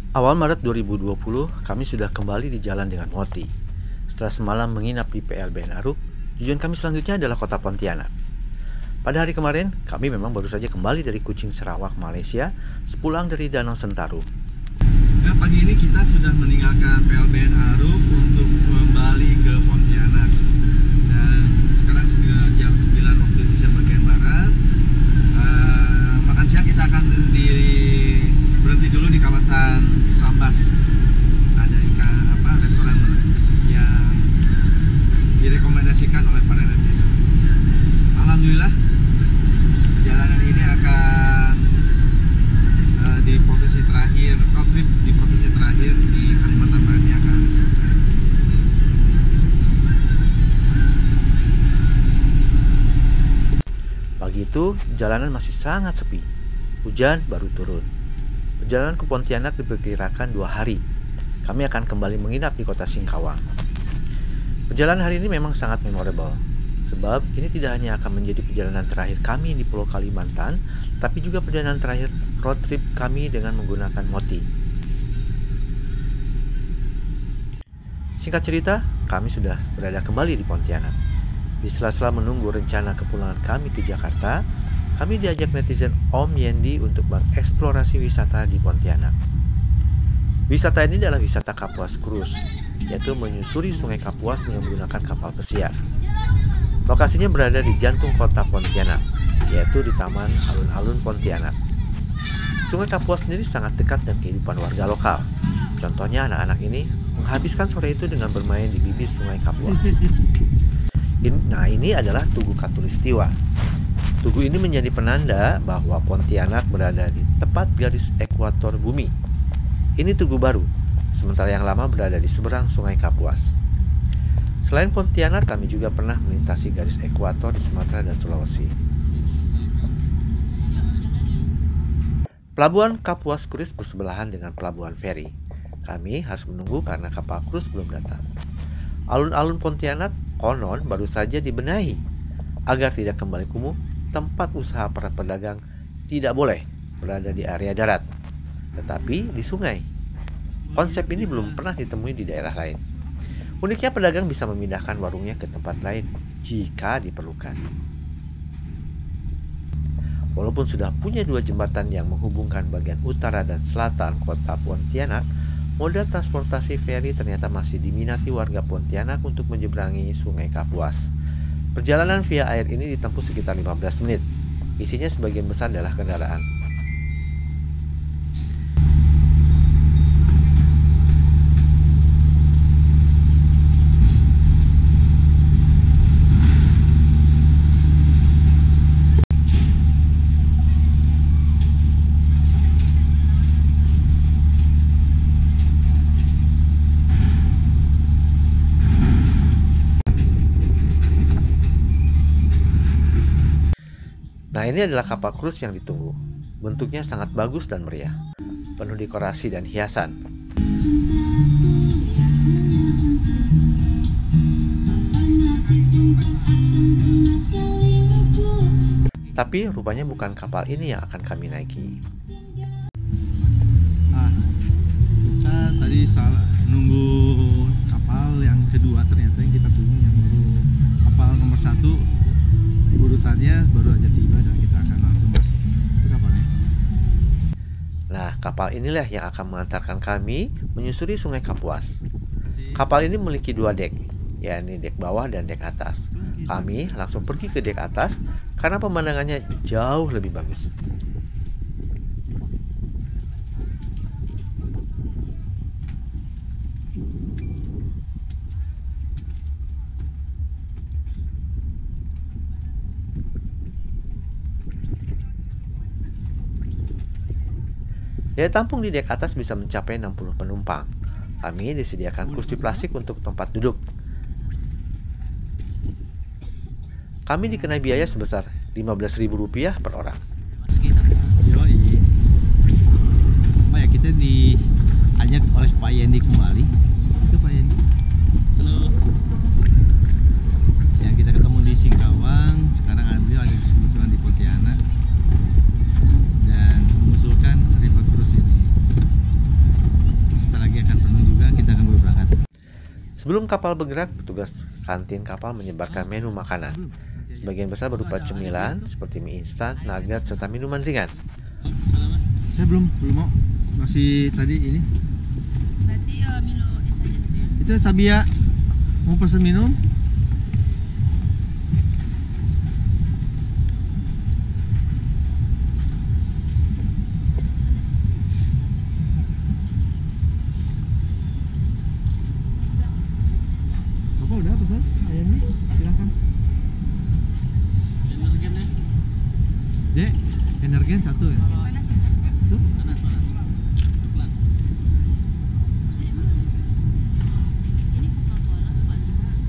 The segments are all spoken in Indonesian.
Awal Maret 2020, kami sudah kembali di jalan dengan Moti. Setelah semalam menginap di PLBN Aruk, tujuan kami selanjutnya adalah kota Pontianak. Pada hari kemarin, kami memang baru saja kembali dari Kuching Sarawak, Malaysia, sepulang dari Danau Sentarum. Nah, pagi ini kita sudah meninggalkan PLBN Aruk untuk kembali ke Pontianak. Dan sekarang sudah jam 9 waktu Indonesia bagian Barat. Makan siang kita akan berhenti dulu di kawasan Sambas. Ada restoran yang direkomendasikan oleh para netizen. Alhamdulillah, perjalanan ini akan di provinsi terakhir, road trip di provinsi terakhir di Kalimantan Barat ini akan selesai. Pagi itu, jalanan masih sangat sepi. Hujan baru turun. Perjalanan ke Pontianak diperkirakan 2 hari. Kami akan kembali menginap di kota Singkawang. Perjalanan hari ini memang sangat memorable, sebab ini tidak hanya akan menjadi perjalanan terakhir kami di Pulau Kalimantan, tapi juga perjalanan terakhir road trip kami dengan menggunakan Moti. Singkat cerita, kami sudah berada kembali di Pontianak. Di sela-sela menunggu rencana kepulangan kami ke Jakarta, kami diajak netizen Om Yendi untuk mengeksplorasi wisata di Pontianak. Wisata ini adalah wisata Kapuas Cruise, yaitu menyusuri Sungai Kapuas dengan menggunakan kapal pesiar. Lokasinya berada di jantung kota Pontianak, yaitu di Taman Alun-Alun Pontianak. Sungai Kapuas sendiri sangat dekat dengan kehidupan warga lokal. Contohnya anak-anak ini menghabiskan sore itu dengan bermain di bibir Sungai Kapuas. Nah, ini adalah Tugu Katulistiwa. Tugu ini menjadi penanda bahwa Pontianak berada di tepat garis ekuator bumi. Ini tugu baru, sementara yang lama berada di seberang Sungai Kapuas. Selain Pontianak, kami juga pernah melintasi garis ekuator di Sumatera dan Sulawesi. Pelabuhan Kapuas Cruise bersebelahan dengan pelabuhan feri. Kami harus menunggu karena kapal cruise belum datang. Alun-alun Pontianak konon baru saja dibenahi agar tidak kembali kumuh. Tempat usaha para pedagang tidak boleh berada di area darat, tetapi di sungai. Konsep ini belum pernah ditemui di daerah lain. Uniknya, pedagang bisa memindahkan warungnya ke tempat lain jika diperlukan. Walaupun sudah punya 2 jembatan yang menghubungkan bagian utara dan selatan kota Pontianak, moda transportasi feri ternyata masih diminati warga Pontianak untuk menyeberangi Sungai Kapuas. Perjalanan via air ini ditempuh sekitar 15 menit. Isinya sebagian besar adalah kendaraan. Nah, ini adalah kapal cruise yang ditunggu. Bentuknya sangat bagus dan meriah, penuh dekorasi dan hiasan. Tapi rupanya bukan kapal ini yang akan kami naiki. Kita tadi salah nunggu kapal yang kedua, ternyata yang kita tunggu yang baru kapal nomor 1 urutannya baru aja tiba dan kita akan langsung masuk. Itu kapalnya. Nah, kapal inilah yang akan mengantarkan kami menyusuri Sungai Kapuas. Kapal ini memiliki 2 dek, yakni dek bawah dan dek atas. Kami langsung pergi ke dek atas karena pemandangannya jauh lebih bagus. Daya tampung di dek atas bisa mencapai 60 penumpang. Kami disediakan kursi plastik untuk tempat duduk. Kami dikenai biaya sebesar Rp15.000 per orang. Yoi. Oh ya, kita diajak oleh Pak Yendi kembali. Itu Pak Yendi. Halo. Yang kita ketemu di Singkawang, sekarang Andri lagi kebetulan di Pontianak. Dan mengusulkan river cruise ini. Sebelum kapal bergerak, petugas kantin kapal menyebarkan menu makanan. Sebagian besar berupa cemilan seperti mie instan, nugget, serta minuman ringan. Saya belum mau, masih tadi ini. Berarti minum es aja gitu ya? Itu Sabia mau pesan minum. Bapak udah pesan ayamnya? Silakan. Energennya? Dek, energen satu ya? Panas ya? Tuh. Ini Coca-Cola Fanta sama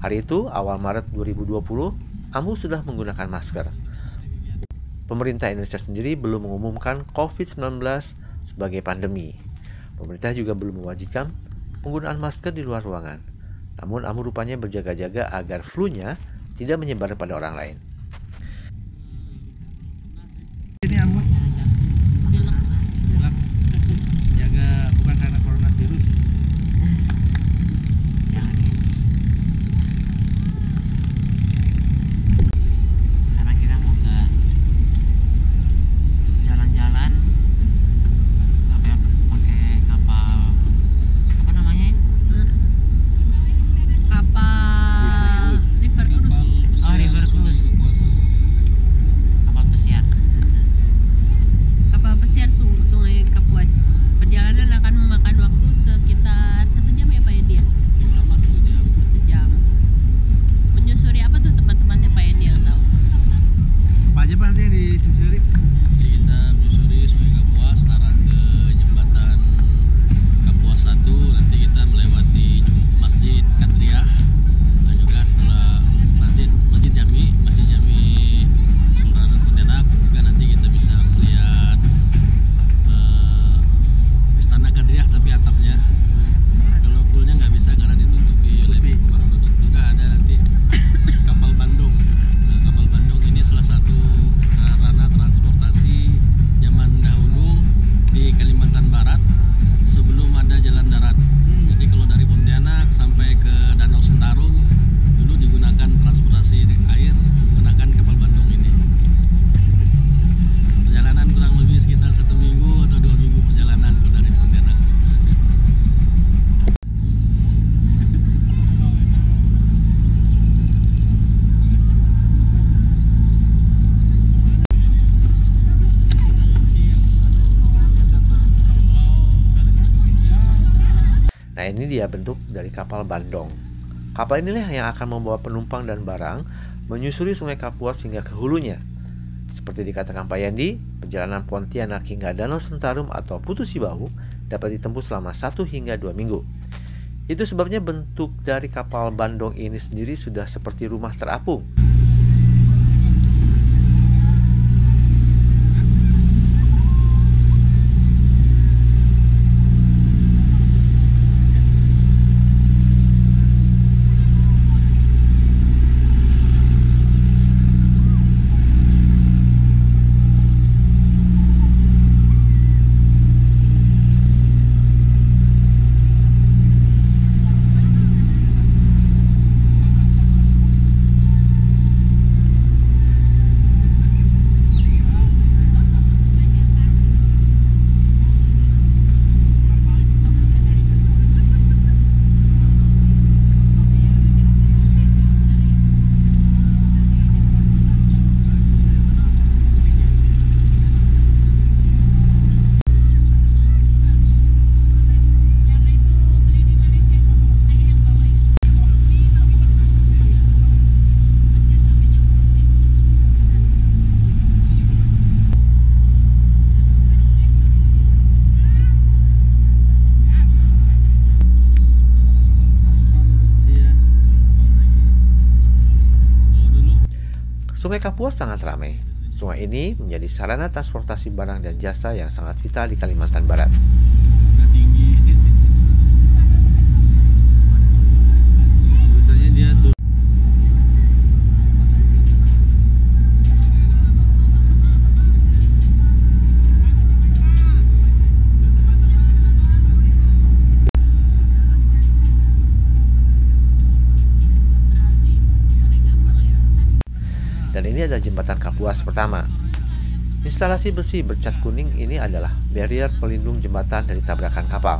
Hari itu, awal Maret 2020, AMU sudah menggunakan masker. Pemerintah Indonesia sendiri belum mengumumkan COVID-19 sebagai pandemi. Pemerintah juga belum mewajibkan penggunaan masker di luar ruangan. Namun AMU rupanya berjaga-jaga agar flu-nya tidak menyebar pada orang lain. Ini Amu bilang jaga bukan karena coronavirus. Sekarang kita mau ke jalan-jalan pakai kapal apa namanya ya? kapal River Cruise. Oh, River Cruise. Kapal pesiar. Kapal pesiar Sungai Kapuas. Perjalanan akan memakan waktu sekitar 1 jam ya Pak Yendi ya? 1 jam. Menyusuri apa tuh tempat-tempatnya Pak Yendi yang tahu? Apa aja Pak nanti yang disusuri? Jadi kita menyusuri Sungai Kapuas arah ke jembatan Kapuas 1, nanti kita melewati Masjid Kadriah, dan juga setelah Masjid Jami Sultan Pontianak, juga nanti kita bisa melihat Istana Kadriah tapi atapnya. Kalau fullnya nggak bisa karena ditutupi oleh rumah penduduk. Juga ada nanti kapal Bandung. Nah, kapal Bandung ini salah satu sarana transportasi zaman dahulu di Kalimantan Barat sebelum ada jalan darat. Jadi kalau dari Pontianak sampai ke Danau Sentarum dulu digunakan transportasi air menggunakan kapal Bandung ini. Perjalanan kurang lebih sekitar 1 minggu atau 2 minggu perjalanan dari Pontianak. Nah, ini dia bentuk dari kapal Bandung. Kapal inilah yang akan membawa penumpang dan barang menyusuri Sungai Kapuas hingga ke hulunya. Seperti dikatakan Pak Yandi, perjalanan Pontianak hingga Danau Sentarum atau Putu Sibahu dapat ditempuh selama 1 hingga 2 minggu. Itu sebabnya bentuk dari kapal Bandung ini sendiri sudah seperti rumah terapung. Sungai Kapuas sangat ramai. Sungai ini menjadi sarana transportasi barang dan jasa yang sangat vital di Kalimantan Barat. Udah tinggi. Biasanya dia tuh adalah jembatan Kapuas pertama. Instalasi besi bercat kuning ini adalah barrier pelindung jembatan dari tabrakan kapal.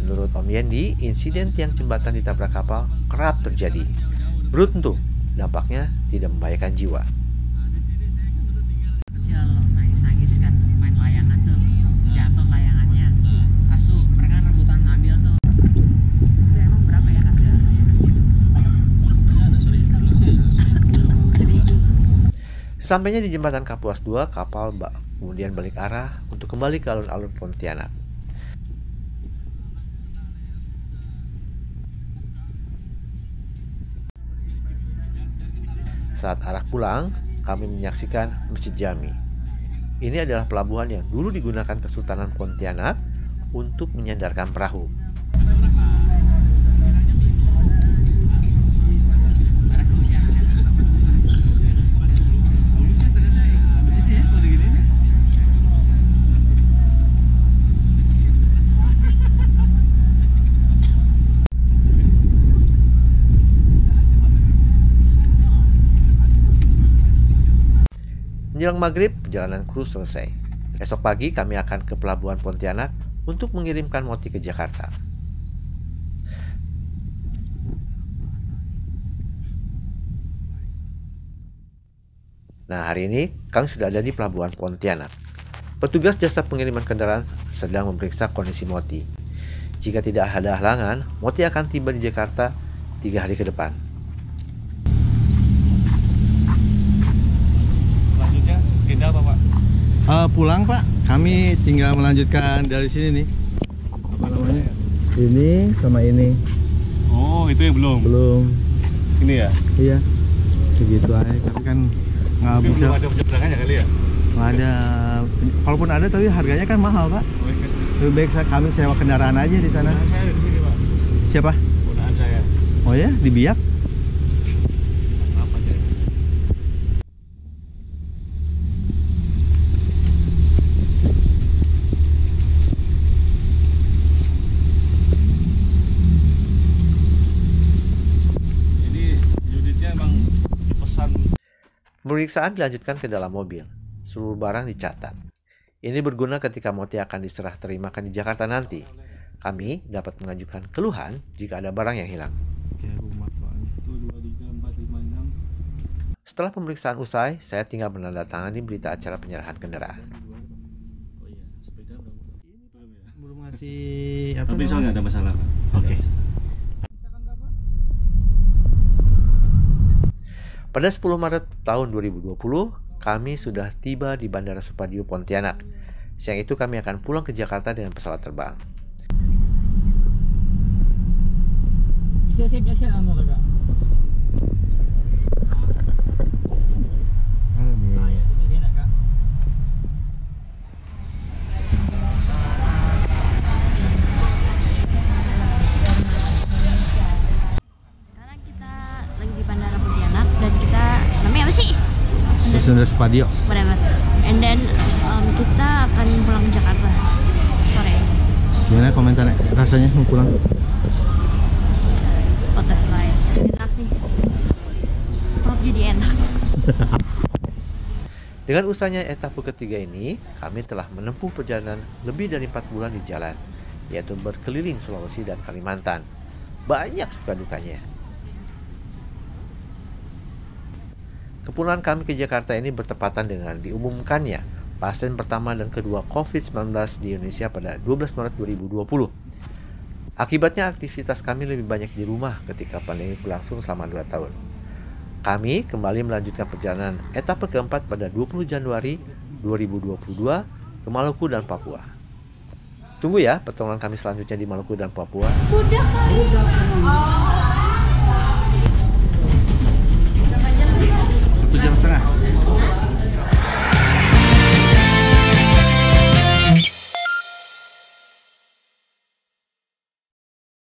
Menurut Om Yendi, insiden tiang jembatan ditabrak kapal kerap terjadi. Beruntung, dampaknya tidak membahayakan jiwa. Kecil nangis-nangis kan main layangan tuh, jatuh layangannya. Asu mereka rebutan ngambil tuh. Itu emang berapa ya kak layangannya? Ada Sesampainya di jembatan Kapuas 2, kapal kemudian balik arah untuk kembali ke alun-alun Pontianak. Saat arah pulang, kami menyaksikan Masjid Jami. Ini adalah pelabuhan yang dulu digunakan Kesultanan Pontianak untuk menyandarkan perahu. Menjelang maghrib, perjalanan kru selesai. Esok pagi kami akan ke Pelabuhan Pontianak untuk mengirimkan Moti ke Jakarta. Nah, hari ini kami sudah ada di Pelabuhan Pontianak. Petugas jasa pengiriman kendaraan sedang memeriksa kondisi Moti. Jika tidak ada halangan, Moti akan tiba di Jakarta 3 hari ke depan. Pindah apa Pak? Pulang Pak, kami tinggal melanjutkan dari sini nih. Apa namanya? Ini sama ini. Oh, itu yang belum. Belum. Ini ya? Iya. Segitu aja, tapi kan nggak Mungkin bisa. belum ada penyeberangannya kali ya? Nggak ada. Kalaupun ada, tapi harganya kan mahal Pak. Oh, iya. Lebih baik kami sewa kendaraan aja di sana. Ponakan saya di sini Pak. Siapa? Ponakan saya. Oh ya, di Biak. Apa saya? Ini unitnya emang dipesan. Pemeriksaan dilanjutkan ke dalam mobil. Seluruh barang dicatat. Ini berguna ketika Moti akan diserah terimakan di Jakarta nanti. Kami dapat mengajukan keluhan jika ada barang yang hilang. Kayak rumah soalnya. Itu 2, 3, 4, 5, 6. Setelah pemeriksaan usai, saya tinggal menandatangani berita acara penyerahan kendaraan. Oh iya, sepeda belum ya? Belum ngasih apa? Tapi soal nggak ada masalah Pak. Oke. Pada 10 Maret tahun 2020, kami sudah tiba di Bandara Supadio Pontianak. Siang itu kami akan pulang ke Jakarta dengan pesawat terbang. Bisa saya biaskan amo kakak? Sini sini kak. Sekarang kita lagi di Bandara Pontianak dan kita namanya apa sih? Sunda Supadio. Whatever. And then kita akan pulang ke Jakarta sore. Gimana komentarnya? Rasanya mau pulang? Butterflies. Enak nih. Perut jadi enak. Dengan usahanya etape ketiga ini, kami telah menempuh perjalanan lebih dari 4 bulan di jalan, yaitu berkeliling Sulawesi dan Kalimantan. Banyak suka dukanya. Kepulangan kami ke Jakarta ini bertepatan dengan diumumkannya pasien pertama dan kedua COVID-19 di Indonesia pada 12 Maret 2020. Akibatnya aktivitas kami lebih banyak di rumah ketika pandemi berlangsung selama 2 tahun. Kami kembali melanjutkan perjalanan etape keempat pada 20 Januari 2022 ke Maluku dan Papua. Tunggu ya petualangan kami selanjutnya di Maluku dan Papua. Udah kali.